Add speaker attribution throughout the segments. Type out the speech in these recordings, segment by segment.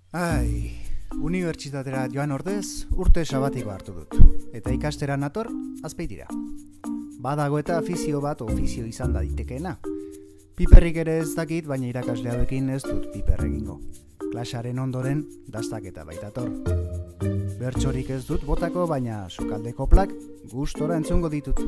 Speaker 1: Ai, unibertsitatera joan ordez urte sabatiko hartu dut. Eta ikastera nator, Azpeitira. Badago eta afizio bat ofizio izan da ditekeena. Piperrik ere ez dakit, baina irakasle hauekin ez dut piper egingo. Klasaren ondoren, dastaketa baitator. Bertsorik ez dut botako, baina sukalde koplak gustora entzungo ditut.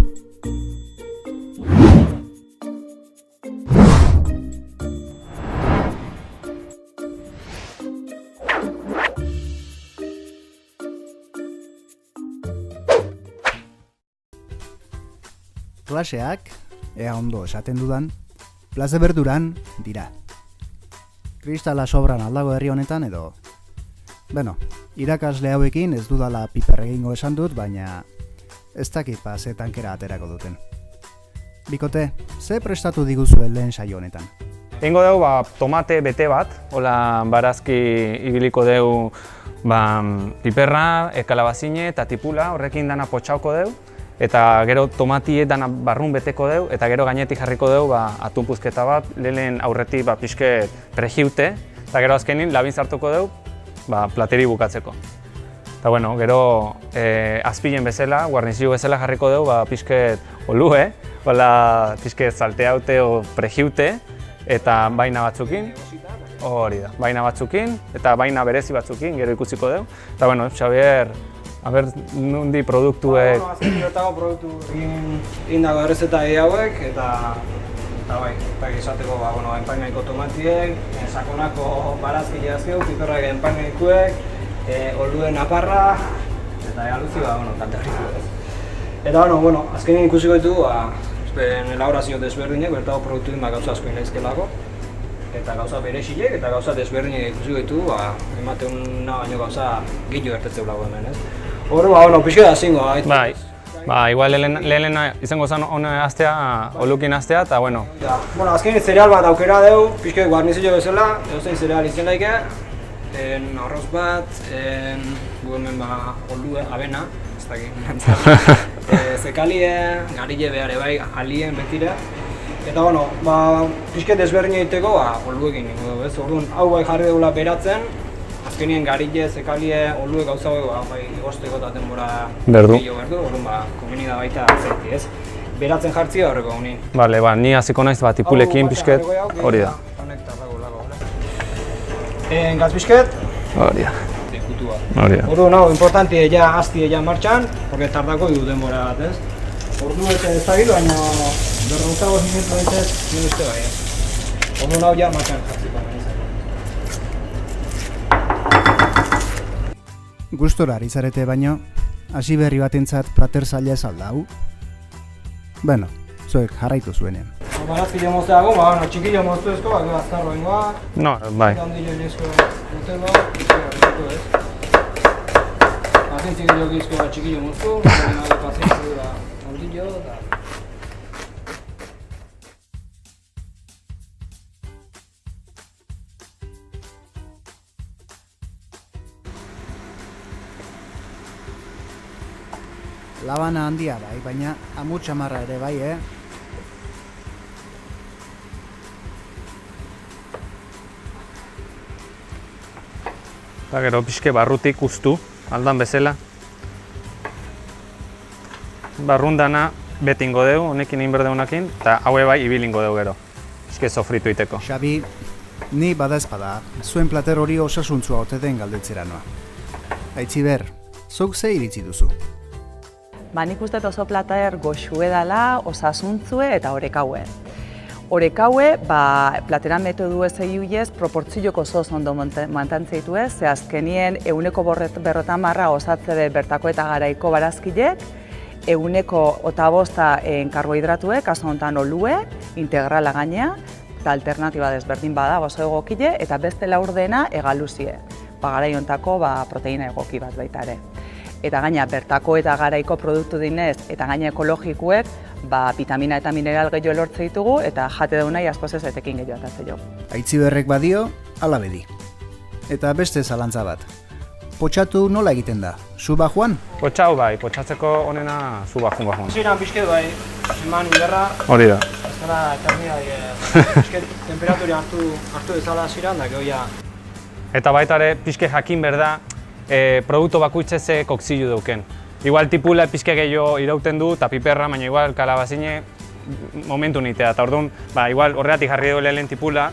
Speaker 1: Klaseak, ea ondo esaten dudan, plaze berduran dira. Kristala sobran aldago herri honetan edo... Beno, irakasle hauekin ez dudala piper egingo esan dut, baina ez dakit ze tankera aterako duten. Bikote, ze prestatu diguzuen lehen saio honetan?
Speaker 2: Egingo dugu tomate bete bat, hola barazki ibiliko dugu piperra, kalabazine eta tipula, horrekin dana potxauko dugu. Eta gero tomatie dana barrun beteko dugu, eta gero gainetik jarriko dugu atun puzketa bat, lehen aurretik pixket prejiute, eta gero azkenin labin sartuko dugu plateri bukatzeko. Eta bueno, gero azpilen bezala, guarnizio bezala jarriko dugu pixket olue, pixket salteaute o prejiute, eta baina batzukin, hori da, baina batzukin, eta baina berezi batzukin, gero ikusiko dugu. Eta bueno, Xavier, nundi produktuek...
Speaker 3: Azken diretago produktu egin dago errezeta hauek, eta esateko enpainaiko tomatiek, sakonako barazki jazkeu, piperrak enpainaikoek, oluen aparra, eta egaluzi tante harritu. Eta azkenin ikusiko ditugu, elaborazio desberdinek, bertago produktu gauza asko inaizkelako, eta gauza berexilek eta gauza desberdinek ikusiko ditugu, ematen baino gauza gillo ertetzeu lagu hemen, ez? Hor, pixka da zingo,
Speaker 2: igual lehen izango zen hona aztea, olukin aztea, eta bueno.
Speaker 3: Azkenin zereal bat aukera dugu, pixka guarnizio bezala, edozein zereal izan daike, arroz bat, gu hemen olue, abena, ez dakit, zekalie, garille behar bai, alien betira. Eta pixka desberdin egiteko, oluekin ningu dugu, ez? Orduan, hau bai jarri dugula beratzen, azkenien garille, zekalie, olue gauza hori igosteko eta denbora gehiago berdu, orduan komeni da baita zeiti, ez? Beratzen jartzia horreko honin.
Speaker 2: Bale, ni hasiko naiz tipulekin pixket, hori da.
Speaker 3: Gaz pixket?
Speaker 2: Hori da.
Speaker 3: Orduan, importanti ja azti martxan, porque tardako du denbora bat, ez? Orduan ez da gilu, baina berrontzago minutu daitez, uste bai, ez? Orduan hau ja martxan jartziko.
Speaker 1: Gustora ari zarete baino, hasi berri batentzat plater zaila ez alda hau? Beno, zuek jarraitu zuenean.
Speaker 3: Barazkile mozteago, txikilo moztuezko, azkarro ingoa.
Speaker 2: No, bai.
Speaker 3: Ondilo inezko motelo, ez? Azin txikilo gizko txikilo moztu, pazientu da ondilo, eta...
Speaker 1: Labana handia bai, baina amut xamarra ere bai,
Speaker 2: Eta gero pixke barrutik ustu, aldan bezala. Barrundana betingo dugu, honekin egin berdeunakin, eta haue bai ibilingo dugu gero. Pixke sofritu iteko.
Speaker 1: Xabi, ni badaezpada, zuen plater hori osasuntzua ote den galdetzera noa. Aitziber, zuk ze iritzi duzu?
Speaker 4: Nik uste oso plater goxue dela, osasuntzue eta orekaue. Orekaue, plateran metodu ez egiuiez, proportzioko oso ondo mantantzea ditu ez, ze azkenien euneko berrotan marra osatze bertako eta garaiko barazkilek, euneko otabosta karbohidratuek, kaso honetan olue, integrala gainea, eta alternatiba desberdin bada, oso egokile, eta beste laurdena egaluzie, garai honetako proteina egoki bat baita ere. Eta gaina bertako eta garaiko produktu dinez eta gaina ekologikuek vitamina eta mineral gehiago lortze ditugu eta jate daunai askoz ez etekin gehiago atatze jo.
Speaker 1: Aitziberrek badio, ala bedi. Eta beste zalantza bat. Potxatu nola egiten da? Zu bajuan?
Speaker 2: Potxau bai, potxatzeko honena zu bajuan.
Speaker 3: Ziran pixket bai, eman inberra.
Speaker 2: Hori da.
Speaker 3: Azkara, eternia, pixket temperaturi hartu ezala ziran, da gehoia
Speaker 2: Eta baita ere, pixke jakin behar da, produktu bakoitze ze kokzilu duken. Igual tipula pixke gehiago irauten du, eta piperra, baina igual kalabazine momentu nitea. Eta orduan, igual horregatik jarri du lehen tipula,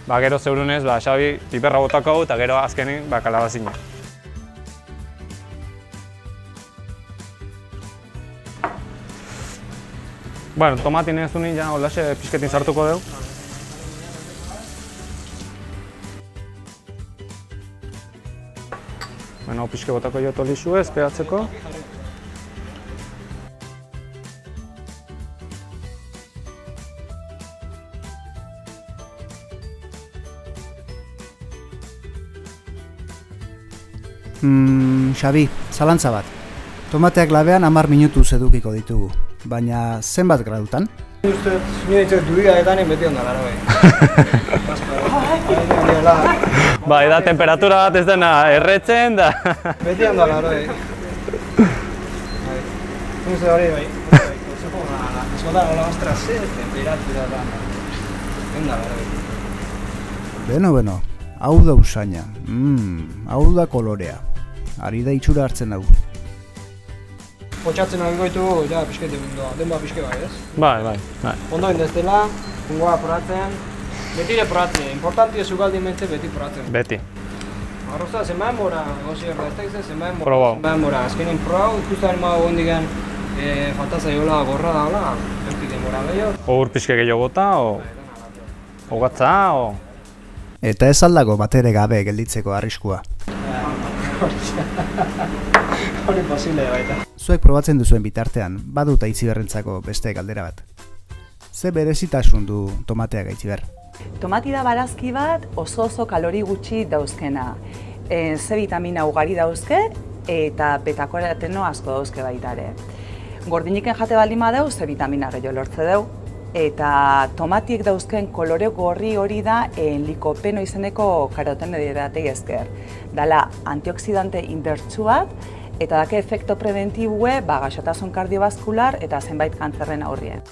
Speaker 2: gero zeurunez, Xabi piperra botako eta gero azkenin kalabazine. Bueno, tomatin ez duni, ja, holaxe pixketin sartuko dugu. Bueno, pixke botako jo tolixu ez, pegatzeko.
Speaker 1: Xabi, zalantza bat. Tomateak labean 10 minutuz edukiko ditugu, baina zenbat gradutan?
Speaker 3: Uste, nire ditzak dudia etanik beti ondala,
Speaker 2: Eda temperatura bat ez dena erretzen da...
Speaker 3: Beti ondala, Uste hori, eskotan hola ostra ze temperatura da...
Speaker 1: Beno, hau da usaina, hau da kolorea, ari da itxura hartzen hau.
Speaker 3: Potxatzen hori goitu, ja, pixkete bindoa, denba pixke bai, ez?
Speaker 2: Bai.
Speaker 3: Ondo indeztela, ungoa poratzen, betire poratzen, importanti ez ugaldi mentze beti poratzen.
Speaker 2: Beti.
Speaker 3: Arroza, zenbaen bora, gozi erda, ez da izan zenbaen bora.
Speaker 2: Probau.
Speaker 3: Zenbaen bora, azkenin probau, ikusten ma gondigen falta zaiola gorra daula, eutik denbora gehiago.
Speaker 2: Ur pixke gehiago bota, o gatza, o...
Speaker 1: Eta ez aldago batere gabe gelditzeko arriskua.
Speaker 3: Hori posible baita.
Speaker 1: Zuek probatzen duzuen bitartean, badut Aitziberrentzako beste galdera bat. Ze berezitasun du tomateak Aitziber?
Speaker 4: Tomati da barazki bat oso kalori gutxi dauzkena. C vitamina ugari dauzke eta betakaroteno asko dauzke baita ere. Gordiniken jate baldin badeu, C vitamina gehiago lortze deu. Eta tomatiek dauzken kolore gorri hori da likopeno izeneko karotenoidatei esker. Dala antioksidante inbertsu bat, eta dake efekto preventibue gaixotasun kardiobaskular eta zenbait kantzerren aurrien.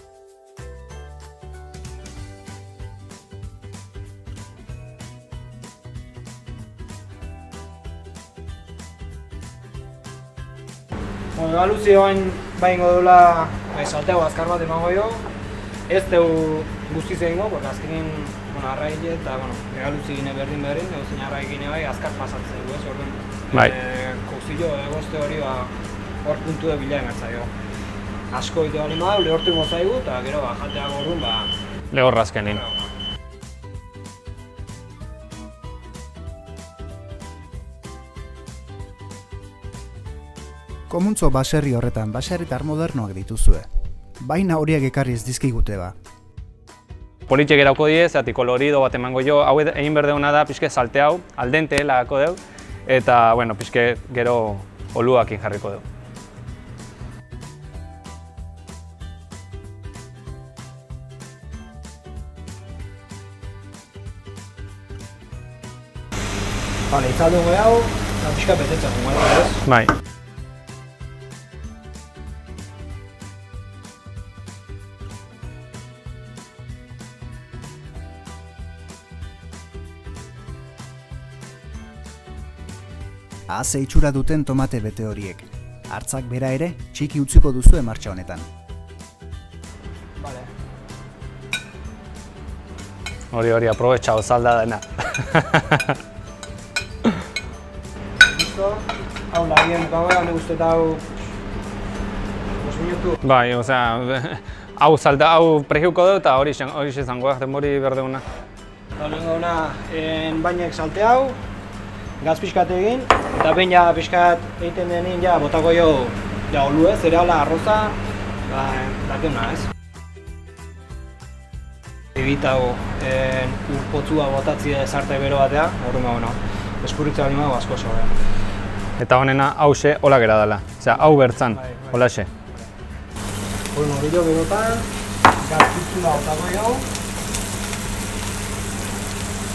Speaker 3: Galuzioan baingo dula salteo azkar bat emango jo. Ez dugu guztiz egingo, azkenin arraile eta galuzi gine berdin, egozin arraile gine bai azkar pasatzen dugu ez, orduan kokzillo egozte hori hor puntu da bila emertzaio. Asko ite bali madau, lehortu ingo zaigu eta gero jateak orduan
Speaker 2: lehorra azkenin.
Speaker 1: Komuntzo baserri horretan baserritar modernoak dituzue. Baina horiek ekarri ez dizkigute ba.
Speaker 2: Politxek erauko diez, eta kolorido bat emango jo, hau egin berdeuna da pixke salte hau, aldente lagako deu, eta bueno, pixke gero oluakin jarriko deu.
Speaker 3: Bale, itzaldu hau, eta pixka betetzen dugu, ez?
Speaker 2: Bai.
Speaker 1: Haze itxura duten tomate bete horiek. Hartzak bera ere, txiki utziko duzu martxa honetan.
Speaker 3: Bale.
Speaker 2: Hori, aprobetxau zalda dena.
Speaker 3: Listo, hau lagien gaua, hane guztet hau 5 minutu.
Speaker 2: Bai, hau pregiuko dut eta hori izango denbori berdeuna.
Speaker 3: Lehenengo una, bainek salte hau, gaz pixkat egin, eta behin pixkat egiten denin botako jo olu ez, zereala arroza, dakeuna ez. Ebitago urpotzua botatzi ezarte bero batea, horren eskurritza bali mago asko sobea.
Speaker 2: Eta honena hause hola gera dela, osea, hau bertzan, holaxe.
Speaker 3: Bueno, gero berotan, gaz pixtula botako jo,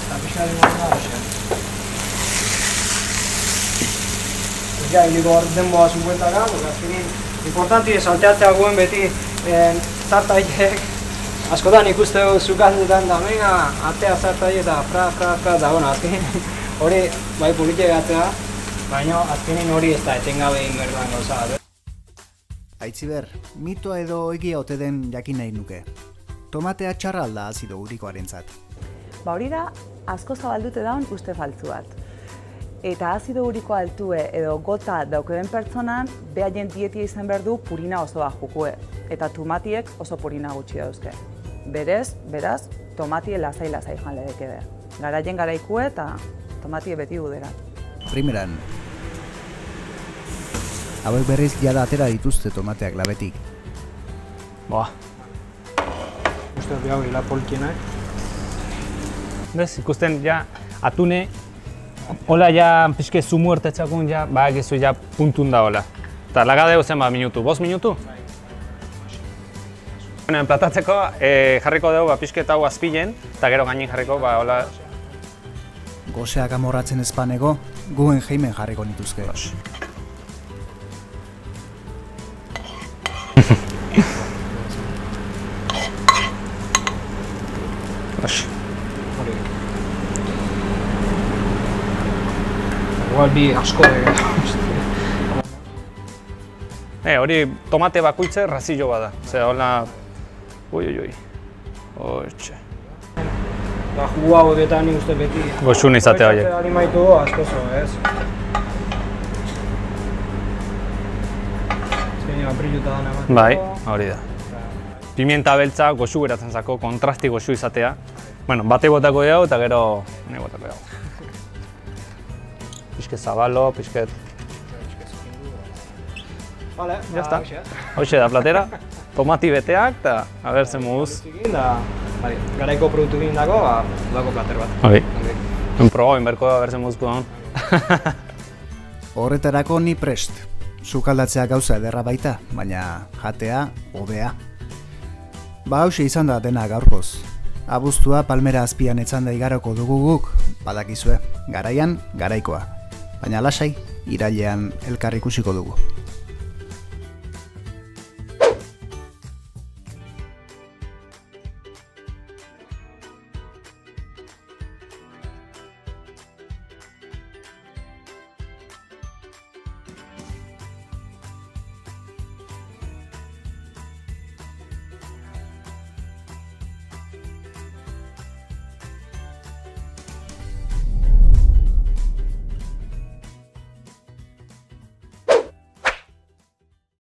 Speaker 3: eta pixkat egin hause. Ja, hiliko denboa zubuentaka, azkenin importanti salteatzea guen beti zartaiek askotan ikuste dugu zukaldetan da, venga, atea zartaiek eta fra, da, azkenin hori bai politia gatzea, baina azkenin hori ez da etengabe egin behar den gauza bat.
Speaker 1: Aitziber, mitoa edo egia ote den jakin nahi nuke. Tomatea txarra alda azido urikoarentzat.
Speaker 4: Ba hori da, asko zabaldute daun uste faltzu bat. Eta azido uriko altue edo gota daukeden pertsonan, behaien dietia izan behar du purina osoa jukue. Eta tomatiek oso purina gutxi dauzke. Beraz, tomatie lasai joan ledeke da. Garaien garaikue eta tomatie beti gudera.
Speaker 1: Primeran, hauek berriz jada atera dituzte tomateak labetik.
Speaker 2: Boa.
Speaker 3: Uste hau hila polkienak.
Speaker 2: Bez, ikusten ja atune, hola ja pixke zumu ertetzakun ja, ba egizu ja puntun da hola. Eta laga deu zen minutu, 5 minutu? Platatzeko jarriko dugu pixket hau azpilen, eta gero gainin jarriko ba hola...
Speaker 1: Goseak amorratzen ezpanego, guen jeimen jarriko nituzke.
Speaker 3: Igual bi asko
Speaker 2: Hori tomate bakoitze razillo bada. Osea, hola... Ui. Hortxe.
Speaker 3: Ba, jugu hauetan nik uste beti.
Speaker 2: Goxun izatea horiek.
Speaker 3: Hori maitu askozo, ez? Azkenean apriluta dana emateko.
Speaker 2: Bai, hori da. Pimienta beltza goxu geratzen zako, kontrasti goxu izatea. Bueno, bate botako dugu eta gero nahi botako dugu. Pisket zabalo, pisket...
Speaker 3: Vale,
Speaker 2: Ya está. Hoxe da platera, tomati beteak eta abertzen moduz.
Speaker 3: Garaiko produktu egin dago, dako plater bat.
Speaker 2: Hori. Proba, inberko abertzen moduzko daun.
Speaker 1: Horretarako ni prest. Sukaldatzea gauza ederra baita, baina jatea hobea. Ba hauxe izan da dena gaurkoz. Abuztua palmera azpian etzanda igaroko dugu guk, badakizue, garaian, garaikoa. Baina lasai, irailean elkar ikusiko dugu.